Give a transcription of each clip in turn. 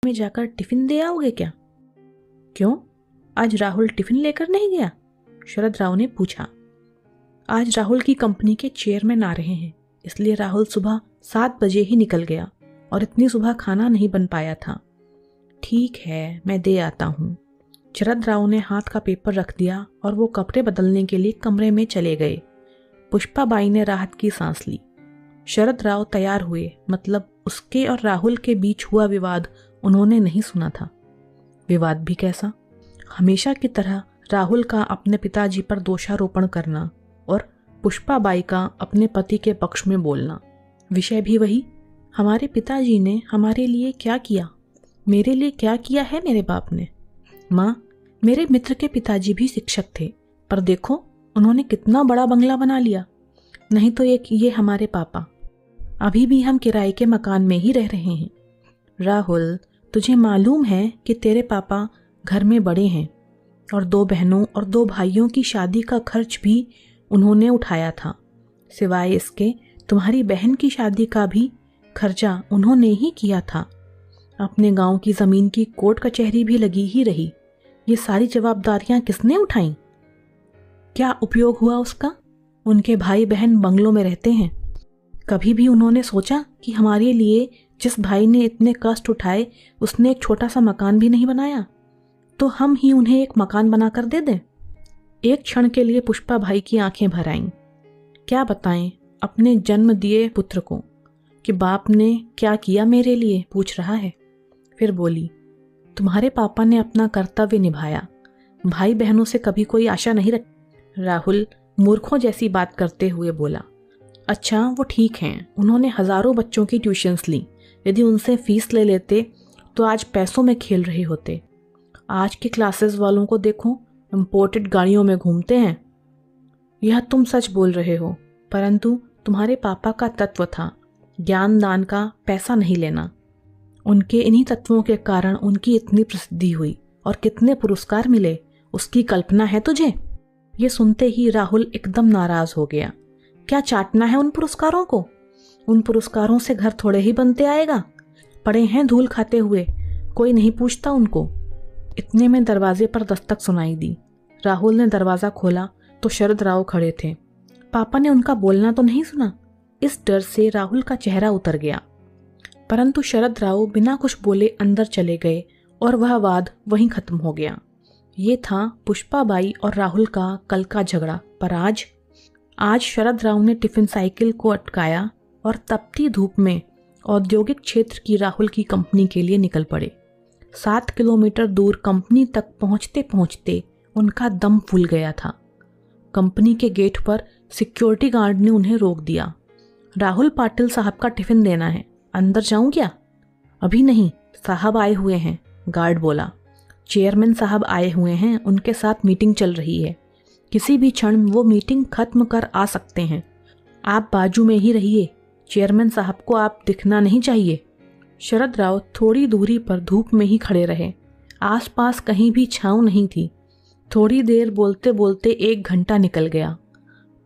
में जाकर टिफिन दे आओगे क्या? क्यों, आज राहुल टिफिन लेकर नहीं गया? शरद राव ने पूछा। आज राहुल की कंपनी के चेयरमैन आ रहे हैं, इसलिए राहुल सुबह 7 बजे ही निकल गया और इतनी सुबह खाना नहीं बन पाया था। ठीक है, मैं दे आता हूँ। शरद राव ने हाथ का पेपर रख दिया और वो कपड़े बदलने के लिए कमरे में चले गए। पुष्पाबाई ने राहत की सांस ली। शरद राव तैयार हुए, मतलब उसके और राहुल के बीच हुआ विवाद उन्होंने नहीं सुना था। विवाद भी कैसा? हमेशा की तरह राहुल का अपने पिताजी पर दोषारोपण करना और पुष्पाबाई का अपने पति के पक्ष में बोलना। विषय भी वही, हमारे पिताजी ने हमारे लिए क्या किया, मेरे लिए क्या किया है मेरे बाप ने। माँ, मेरे मित्र के पिताजी भी शिक्षक थे, पर देखो उन्होंने कितना बड़ा बंगला बना लिया। नहीं तो ये हमारे पापा, अभी भी हम किराए के मकान में ही रह रहे हैं। राहुल, तुझे मालूम है कि तेरे पापा घर में बड़े हैं और 2 बहनों और 2 भाइयों की शादी का खर्च भी उन्होंने उठाया था। सिवाय इसके तुम्हारी बहन की शादी का भी खर्चा उन्होंने ही किया था। अपने गांव की ज़मीन की कोर्ट कचहरी भी लगी ही रही। ये सारी जवाबदारियां किसने उठाई? क्या उपयोग हुआ उसका? उनके भाई बहन बंगलों में रहते हैं। कभी भी उन्होंने सोचा कि हमारे लिए जिस भाई ने इतने कष्ट उठाए उसने एक छोटा सा मकान भी नहीं बनाया, तो हम ही उन्हें एक मकान बनाकर दे दें? एक क्षण के लिए पुष्पा भाई की आंखें भर आईं। क्या बताएं अपने जन्म दिए पुत्र को कि बाप ने क्या किया मेरे लिए, पूछ रहा है। फिर बोली, तुम्हारे पापा ने अपना कर्तव्य निभाया, भाई बहनों से कभी कोई आशा नहीं रखी। राहुल मूर्खों जैसी बात करते हुए बोला, अच्छा वो ठीक हैं, उन्होंने हजारों बच्चों की ट्यूशन्स ली। यदि उनसे फीस ले लेते तो आज पैसों में खेल रहे होते। आज के क्लासेस वालों को देखो, इंपोर्टेड गाड़ियों में घूमते हैं। यह तुम सच बोल रहे हो, परंतु तुम्हारे पापा का तत्व था ज्ञान दान का पैसा नहीं लेना। उनके इन्हीं तत्वों के कारण उनकी इतनी प्रसिद्धि हुई और कितने पुरस्कार मिले, उसकी कल्पना है तुझे? ये सुनते ही राहुल एकदम नाराज हो गया। क्या चाटना है उन पुरस्कारों को? उन पुरस्कारों से घर थोड़े ही बनते आएगा। पड़े हैं धूल खाते हुए, कोई नहीं पूछता उनको। इतने में दरवाजे पर दस्तक सुनाई दी। राहुल ने दरवाजा खोला तो शरद राव खड़े थे। पापा ने उनका बोलना तो नहीं सुना? इस डर से राहुल का चेहरा उतर गया, परंतु शरद राव बिना कुछ बोले अंदर चले गए और वह वाद वहीं खत्म हो गया। ये था पुष्पाबाई और राहुल का कल का झगड़ा। पर आज शरद राव ने टिफिन साइकिल को अटकाया और तपती धूप में औद्योगिक क्षेत्र की राहुल की कंपनी के लिए निकल पड़े। 7 किलोमीटर दूर कंपनी तक पहुंचते पहुंचते उनका दम फूल गया था। कंपनी के गेट पर सिक्योरिटी गार्ड ने उन्हें रोक दिया। राहुल पाटिल साहब का टिफिन देना है, अंदर जाऊं क्या? अभी नहीं, साहब आए हुए हैं, गार्ड बोला। चेयरमैन साहब आए हुए हैं, उनके साथ मीटिंग चल रही है। किसी भी क्षण वो मीटिंग खत्म कर आ सकते हैं। आप बाजू में ही रहिए, चेयरमैन साहब को आप दिखना नहीं चाहिए। शरद राव थोड़ी दूरी पर धूप में ही खड़े रहे। आसपास कहीं भी छांव नहीं थी। थोड़ी देर बोलते बोलते 1 घंटा निकल गया।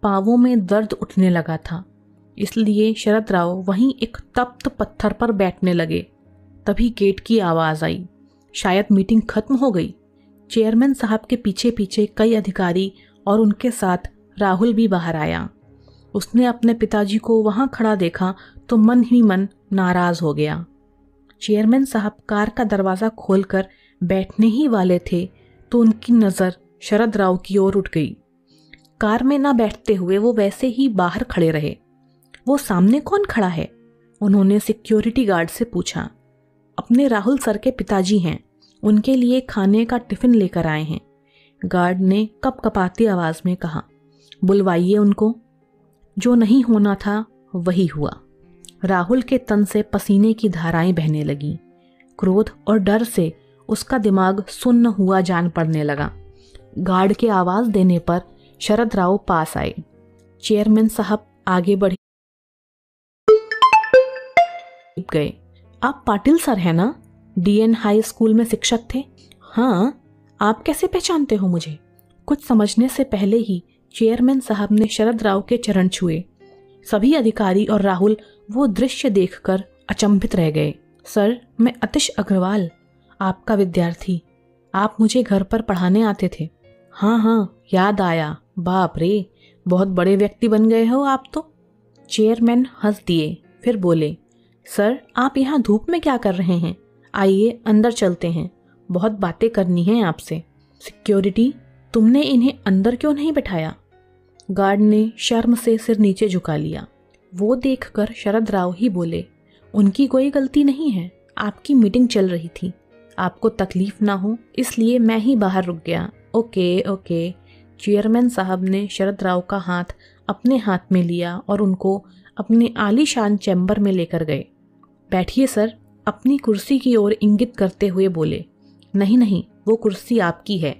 पांवों में दर्द उठने लगा था, इसलिए शरद राव वहीं एक तप्त पत्थर पर बैठने लगे। तभी गेट की आवाज़ आई। शायद मीटिंग खत्म हो गई। चेयरमैन साहब के पीछे पीछे कई अधिकारी और उनके साथ राहुल भी बाहर आया। उसने अपने पिताजी को वहां खड़ा देखा तो मन ही मन नाराज हो गया। चेयरमैन साहब कार का दरवाज़ा खोलकर बैठने ही वाले थे तो उनकी नज़र शरद राव की ओर उठ गई। कार में ना बैठते हुए वो वैसे ही बाहर खड़े रहे। वो सामने कौन खड़ा है? उन्होंने सिक्योरिटी गार्ड से पूछा। अपने राहुल सर के पिताजी हैं, उनके लिए खाने का टिफिन लेकर आए हैं, गार्ड ने कपकपाती आवाज में कहा। बुलवाइए उनको। जो नहीं होना था वही हुआ। राहुल के तन से पसीने की धाराएं बहने लगीं। क्रोध और डर से उसका दिमाग सुन्न हुआ जान पड़ने लगा। गार्ड के आवाज देने पर शरद राव पास आए। चेयरमैन साहब आगे बढ़े गए। आप पाटिल सर हैं ना? डीएन हाई स्कूल में शिक्षक थे। हाँ, आप कैसे पहचानते हो मुझे? कुछ समझने से पहले ही चेयरमैन साहब ने शरद राव के चरण छुए। सभी अधिकारी और राहुल वो दृश्य देखकर अचंभित रह गए। सर, मैं अतिश अग्रवाल, आपका विद्यार्थी। आप मुझे घर पर पढ़ाने आते थे। हाँ हाँ, याद आया। बाप रे, बहुत बड़े व्यक्ति बन गए हो आप तो। चेयरमैन हंस दिए, फिर बोले, सर आप यहाँ धूप में क्या कर रहे हैं? आइए अंदर चलते हैं, बहुत बातें करनी हैं आपसे। सिक्योरिटी, तुमने इन्हें अंदर क्यों नहीं बिठाया? गार्ड ने शर्म से सिर नीचे झुका लिया। वो देखकर शरद राव ही बोले, उनकी कोई गलती नहीं है, आपकी मीटिंग चल रही थी, आपको तकलीफ ना हो इसलिए मैं ही बाहर रुक गया। Okay okay. चेयरमैन साहब ने शरद राव का हाथ अपने हाथ में लिया और उनको अपने आलीशान चैम्बर में लेकर गए। बैठिए सर, अपनी कुर्सी की ओर इंगित करते हुए बोले। नहीं नहीं, वो कुर्सी आपकी है।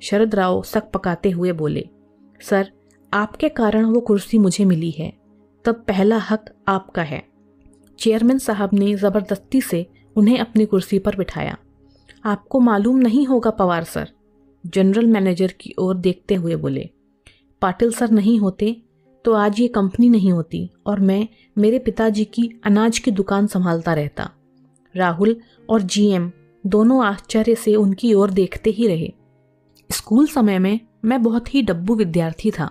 शरद राव सक पकाते हुए बोले, सर आपके कारण वो कुर्सी मुझे मिली है, तब पहला हक आपका है। चेयरमैन साहब ने ज़बरदस्ती से उन्हें अपनी कुर्सी पर बिठाया। आपको मालूम नहीं होगा पवार सर, जनरल मैनेजर की ओर देखते हुए बोले, पाटिल सर नहीं होते तो आज ये कंपनी नहीं होती और मैं मेरे पिताजी की अनाज की दुकान संभालता रहता। राहुल और जीएम दोनों आश्चर्य से उनकी ओर देखते ही रहे। स्कूल समय में मैं बहुत ही डब्बू विद्यार्थी था।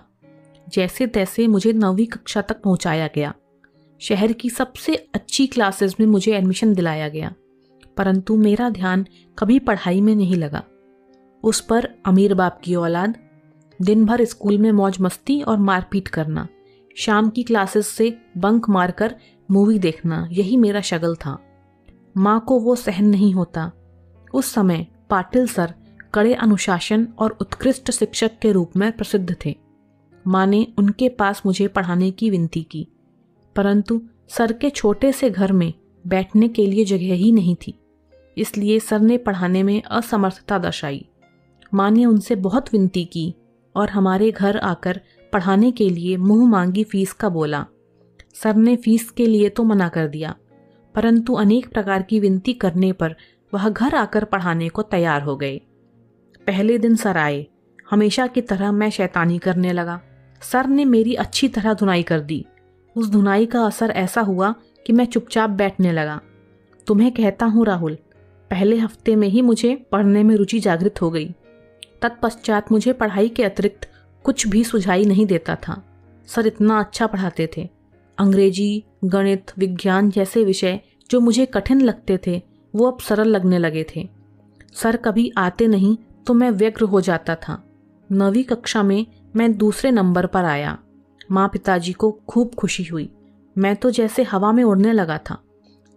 जैसे तैसे मुझे 9वीं कक्षा तक पहुंचाया गया। शहर की सबसे अच्छी क्लासेस में मुझे एडमिशन दिलाया गया, परंतु मेरा ध्यान कभी पढ़ाई में नहीं लगा। उस पर अमीर बाप की औलाद, दिन भर स्कूल में मौज मस्ती और मारपीट करना, शाम की क्लासेस से बंक मारकर मूवी देखना, यही मेरा शगल था। माँ को वो सहन नहीं होता। उस समय पाटिल सर कड़े अनुशासन और उत्कृष्ट शिक्षक के रूप में प्रसिद्ध थे। माँ ने उनके पास मुझे पढ़ाने की विनती की, परंतु सर के छोटे से घर में बैठने के लिए जगह ही नहीं थी, इसलिए सर ने पढ़ाने में असमर्थता दर्शाई। माँ ने उनसे बहुत विनती की और हमारे घर आकर पढ़ाने के लिए मुंह मांगी फीस का बोला। सर ने फीस के लिए तो मना कर दिया, परंतु अनेक प्रकार की विनती करने पर वह घर आकर पढ़ाने को तैयार हो गए। पहले दिन सर आए, हमेशा की तरह मैं शैतानी करने लगा। सर ने मेरी अच्छी तरह धुनाई कर दी। उस धुनाई का असर ऐसा हुआ कि मैं चुपचाप बैठने लगा। तुम्हें कहता हूँ राहुल, पहले हफ्ते में ही मुझे पढ़ने में रुचि जागृत हो गई। तत्पश्चात मुझे पढ़ाई के अतिरिक्त कुछ भी सुझाई नहीं देता था। सर इतना अच्छा पढ़ाते थे। अंग्रेजी, गणित, विज्ञान जैसे विषय जो मुझे कठिन लगते थे वो अब सरल लगने लगे थे। सर कभी आते नहीं तो मैं व्यग्र हो जाता था। 9वीं कक्षा में मैं दूसरे नंबर पर आया। माँ पिताजी को खूब खुशी हुई। मैं तो जैसे हवा में उड़ने लगा था।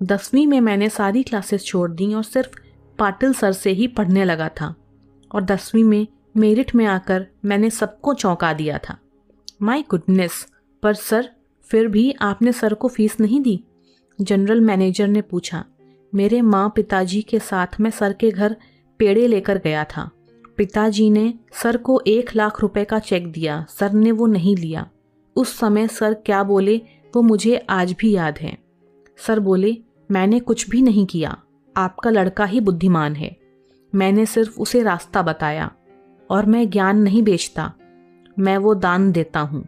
10वीं में मैंने सारी क्लासेस छोड़ दी और सिर्फ पाटिल सर से ही पढ़ने लगा था, और 10वीं में मेरिट में आकर मैंने सबको चौंका दिया था। माय गुडनेस, पर सर फिर भी आपने सर को फीस नहीं दी? जनरल मैनेजर ने पूछा। मेरे माँ पिताजी के साथ मैं सर के घर पेड़े लेकर गया था। पिताजी ने सर को 1 लाख रुपए का चेक दिया। सर ने वो नहीं लिया। उस समय सर क्या बोले वो मुझे आज भी याद है। सर बोले, मैंने कुछ भी नहीं किया, आपका लड़का ही बुद्धिमान है। मैंने सिर्फ उसे रास्ता बताया, और मैं ज्ञान नहीं बेचता, मैं वो दान देता हूँ।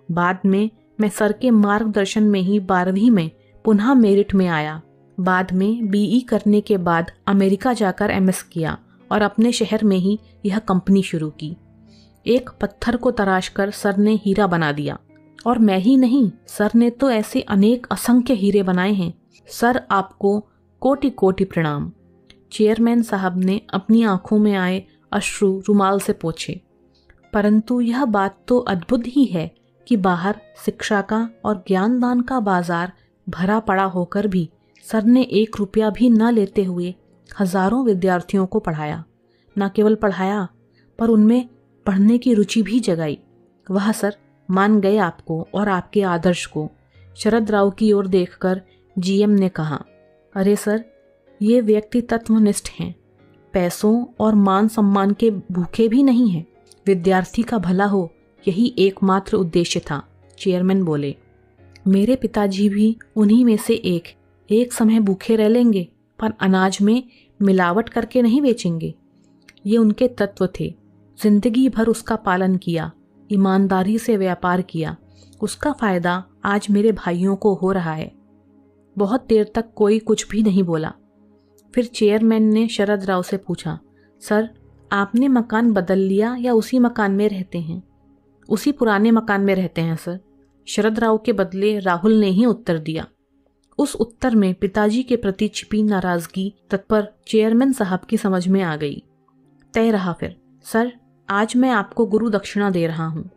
बाद में मैं सर के मार्गदर्शन में ही 12वीं में पुनः मेरिट में आया। बाद में बीई करने के बाद अमेरिका जाकर एमएस किया और अपने शहर में ही यह कंपनी शुरू की। एक पत्थर को तराश कर सर ने हीरा बना दिया, और मैं ही नहीं, सर ने तो ऐसे अनेक असंख्य हीरे बनाए हैं। सर आपको कोटि कोटि प्रणाम। चेयरमैन साहब ने अपनी आंखों में आए अश्रु रुमाल से पोंछे। परंतु यह बात तो अद्भुत ही है कि बाहर शिक्षा का और ज्ञानदान का बाजार भरा पड़ा होकर भी सर ने 1 रुपया भी न लेते हुए हजारों विद्यार्थियों को पढ़ाया। न केवल पढ़ाया, पर उनमें पढ़ने की रुचि भी जगाई। वह सर मान गए आपको और आपके आदर्श को। शरद राव की ओर देखकर जीएम ने कहा, अरे सर, ये व्यक्ति तत्वनिष्ठ हैं, पैसों और मान सम्मान के भूखे भी नहीं हैं। विद्यार्थी का भला हो, यही एकमात्र उद्देश्य था। चेयरमैन बोले, मेरे पिताजी भी उन्हीं में से एक समय भूखे रह लेंगे, पर अनाज में मिलावट करके नहीं बेचेंगे। ये उनके तत्व थे। जिंदगी भर उसका पालन किया, ईमानदारी से व्यापार किया। उसका फायदा आज मेरे भाइयों को हो रहा है। बहुत देर तक कोई कुछ भी नहीं बोला। फिर चेयरमैन ने शरद राव से पूछा, सर आपने मकान बदल लिया या उसी मकान में रहते हैं? उसी पुराने मकान में रहते हैं सर। शरद राव के बदले राहुल ने ही उत्तर दिया। उस उत्तर में पिताजी के प्रति छिपी नाराजगी तत्पर चेयरमैन साहब की समझ में आ गई। तय रहा फिर, सर आज मैं आपको गुरु दक्षिणा दे रहा हूँ।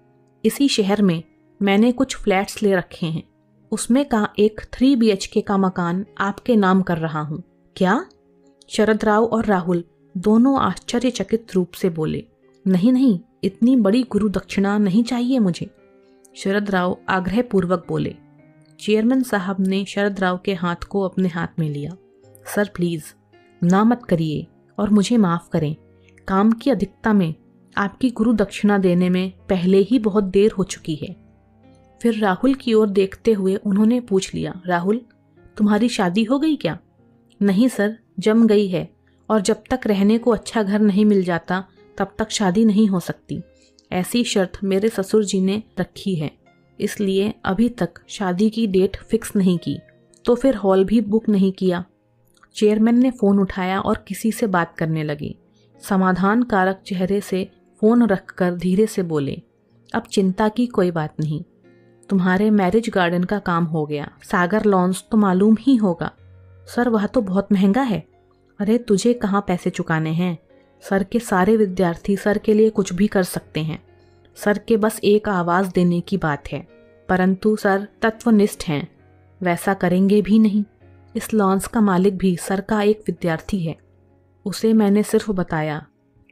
इसी शहर में मैंने कुछ फ्लैट्स ले रखे हैं, उसमें का एक 3 BHK का मकान आपके नाम कर रहा हूँ। क्या? शरद राव और राहुल दोनों आश्चर्यचकित रूप से बोले, नहीं नहीं, इतनी बड़ी गुरु दक्षिणा नहीं चाहिए मुझे। शरद राव आग्रहपूर्वक बोले। चेयरमैन साहब ने शरद राव के हाथ को अपने हाथ में लिया। सर प्लीज ना मत करिए और मुझे माफ करें। काम की अधिकता में आपकी गुरु दक्षिणा देने में पहले ही बहुत देर हो चुकी है। फिर राहुल की ओर देखते हुए उन्होंने पूछ लिया, राहुल तुम्हारी शादी हो गई क्या? नहीं सर, जम गई है, और जब तक रहने को अच्छा घर नहीं मिल जाता तब तक शादी नहीं हो सकती। ऐसी शर्त मेरे ससुर जी ने रखी है, इसलिए अभी तक शादी की डेट फिक्स नहीं की। तो फिर हॉल भी बुक नहीं किया। चेयरमैन ने फ़ोन उठाया और किसी से बात करने लगे। समाधान कारक चेहरे से फ़ोन रखकर धीरे से बोले, अब चिंता की कोई बात नहीं, तुम्हारे मैरिज गार्डन का काम हो गया। सागर लॉन्स तो मालूम ही होगा। सर वह तो बहुत महंगा है। अरे तुझे कहाँ पैसे चुकाने हैं? सर के सारे विद्यार्थी सर के लिए कुछ भी कर सकते हैं। सर के बस एक आवाज़ देने की बात है, परंतु सर तत्वनिष्ठ हैं, वैसा करेंगे भी नहीं। इस लॉन्स का मालिक भी सर का एक विद्यार्थी है। उसे मैंने सिर्फ बताया,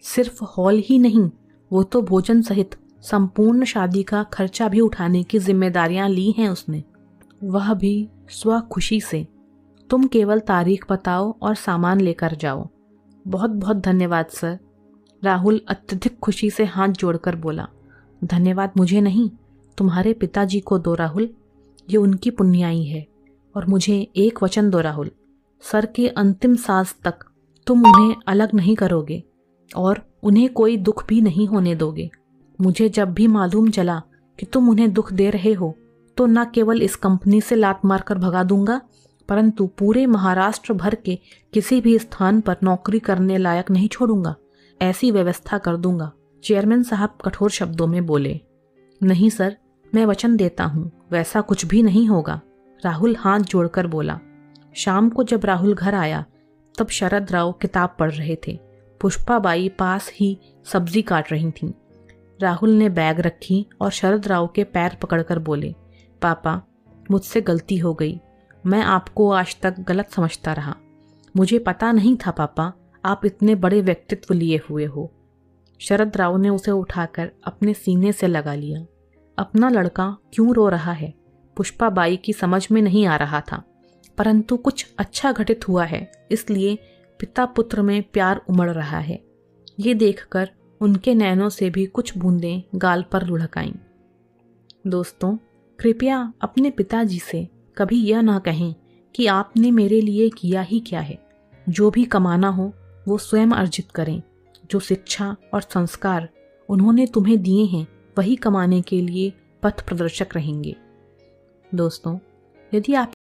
सिर्फ हॉल ही नहीं, वो तो भोजन सहित संपूर्ण शादी का खर्चा भी उठाने की जिम्मेदारियां ली हैं उसने, वह भी स्वखुशी से। तुम केवल तारीख बताओ और सामान लेकर जाओ। बहुत बहुत धन्यवाद सर। राहुल अत्यधिक खुशी से हाथ जोड़कर बोला, धन्यवाद मुझे नहीं, तुम्हारे पिताजी को दो राहुल, ये उनकी पुण्याई है। और मुझे एक वचन दो राहुल, सर के अंतिम सांस तक तुम उन्हें अलग नहीं करोगे और उन्हें कोई दुख भी नहीं होने दोगे। मुझे जब भी मालूम चला कि तुम उन्हें दुख दे रहे हो तो न केवल इस कंपनी से लात मारकर भगा दूंगा, परंतु पूरे महाराष्ट्र भर के किसी भी स्थान पर नौकरी करने लायक नहीं छोड़ूंगा। ऐसी व्यवस्था कर दूंगा। चेयरमैन साहब कठोर शब्दों में बोले। नहीं सर, मैं वचन देता हूँ, वैसा कुछ भी नहीं होगा। राहुल हाथ जोड़कर बोला। शाम को जब राहुल घर आया तब शरद राव किताब पढ़ रहे थे। पुष्पा बाई पास ही सब्जी काट रही थीं। राहुल ने बैग रखी और शरद राव के पैर पकड़कर बोले, पापा मुझसे गलती हो गई, मैं आपको आज तक गलत समझता रहा। मुझे पता नहीं था पापा आप इतने बड़े व्यक्तित्व लिए हुए हो। शरद राव ने उसे उठाकर अपने सीने से लगा लिया। अपना लड़का क्यों रो रहा है पुष्पा बाई की समझ में नहीं आ रहा था, परंतु कुछ अच्छा घटित हुआ है, इसलिए पिता पुत्र में प्यार उमड़ रहा है। ये देखकर उनके नैनों से भी कुछ बूंदें गाल पर लुढ़क आईं। दोस्तों, कृपया अपने पिताजी से कभी यह ना कहें कि आपने मेरे लिए किया ही क्या है। जो भी कमाना हो वो स्वयं अर्जित करें। जो शिक्षा और संस्कार उन्होंने तुम्हें दिए हैं वही कमाने के लिए पथ प्रदर्शक रहेंगे। दोस्तों, यदि आप